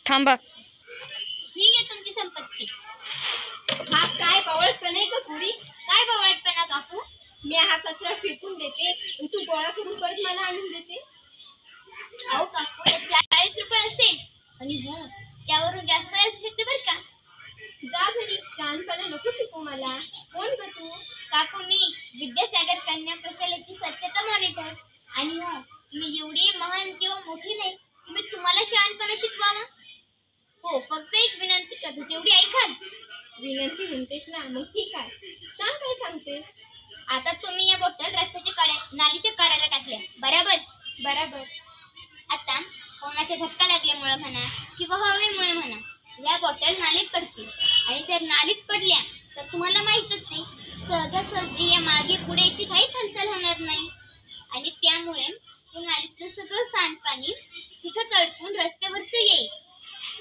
थांबा. ठीक आहे तुमची संपत्ती. हा काय बवळटपणा आहे का पुरी? काय बवळटपणा काकू? मी हा कचरा फेकून देते आणि तू गोळा करून परत मला आणून देते. अहो काकू, 40 रुपये असेल आणि हो त्यावरून जास्त असू शकते बरं का. जा घरी, शहाणपणा नको शिकू मला. कोण ग तू? काकू, मी विद्यासागर कन्या प्रशालेची स्वच्छता मॉनिटर. आणि हो मी एवढी महान किंवा मोठी नाही की मी तुम्हाला शहाणपणा शिकवावा. हो फक्त एक विनंती करतो, तेवढी ऐकाल? विनंती म्हणतेस ना, मग ठीक आहे, सांग काय सांगतेस. आता तुम्ही या बॉटल रस्त्याच्या नालीच्या कडेला टाकल्या, बरोबर? बरोबर. आता कोणाचा धक्का लागल्यामुळे म्हणा किंवा हवेमुळे म्हणा या बॉटल नालीत पडतील. आणि जर नालीत पडल्या तर तुम्हाला माहीतच आहे, सहजासहजी या मागे पुढेची काहीच हालचाल होणार नाही. आणि त्यामुळे नालीतलं सगळं सांडपाणी तिथं तळपून रस्त्यावरती येईल.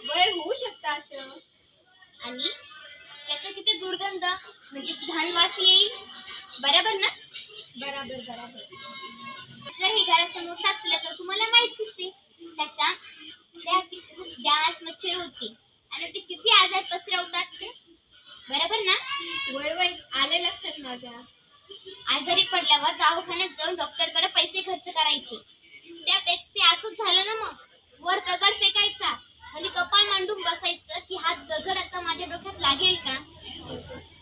वय होऊ शकतं असं. आणि त्याचा किती दुर्गंध म्हणजे घाण वास येईल, बरोबर ना? बरोबर बरोबर. जर हे घरासमोर साचलं तर तुम्हाला माहितीच आहे त्याचा डास मच्छर होते आणि ते किती आजार पसरवतात ते, बरोबर ना? वय वय आले लक्षात माझ्या. आजारी पडल्यावर दवाखान्यात जाऊन डॉक्टरकडे पैसे खर्च करायचे, त्यापेक्षा ते असंच झालं ना, मग वर दगड फेकायचा आणि कपाळ मांडून बसायचं की हा दगड आता माझ्या डोक्यात लागेल का.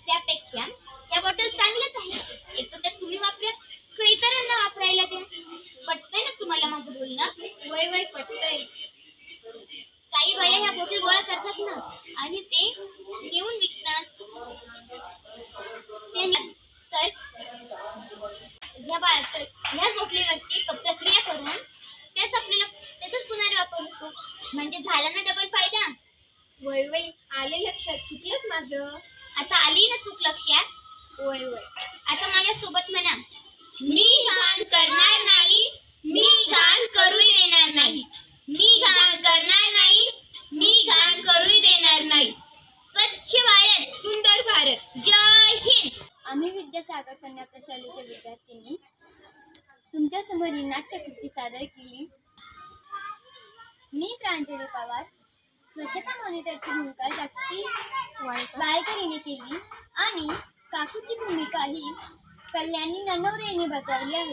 त्यापेक्षा त्या बॉटल चांगल्याच आहे. एक तर त्या तुम्ही वापरा किंवा इतरांना वापरायला द्या. पटतंय ना तुम्हाला माझं बोलणं? वय वय पटतंय. काही बाया ह्या बॉटल गोळा करतात ना आणि ते नेऊन विकतात. तर ह्याच बॉटलीवरती प्रक्रिया करून त्याचाच पुनर्वापर होतो, म्हणजे झाला ना डबल फायदा. वय वय आले लक्षात, चुकलंच माझं. आता आली ना चूक लक्षात? वय वय. आता माझ्या सोबत म्हणा, मी घाण करणार नाही, मी घाण करूही देणार नाही. मी घाण करणार नाही, मी घाण करूही देणार नाही. स्वच्छ भारत, सुंदर भारत. जय हिंद. आम्ही विद्यासागर कन्या प्रशालेच्या विद्यार्थ्यांनी तुमच्या समोर ही नाट्यकृती सादर केली. मी प्रांजली पवार स्वच्छता मॉनिटरची भूमिका साक्षी वाळकर हिने केली आणि काकूची भूमिका ही कल्याणी ननवरे यांनी बजावली आहे.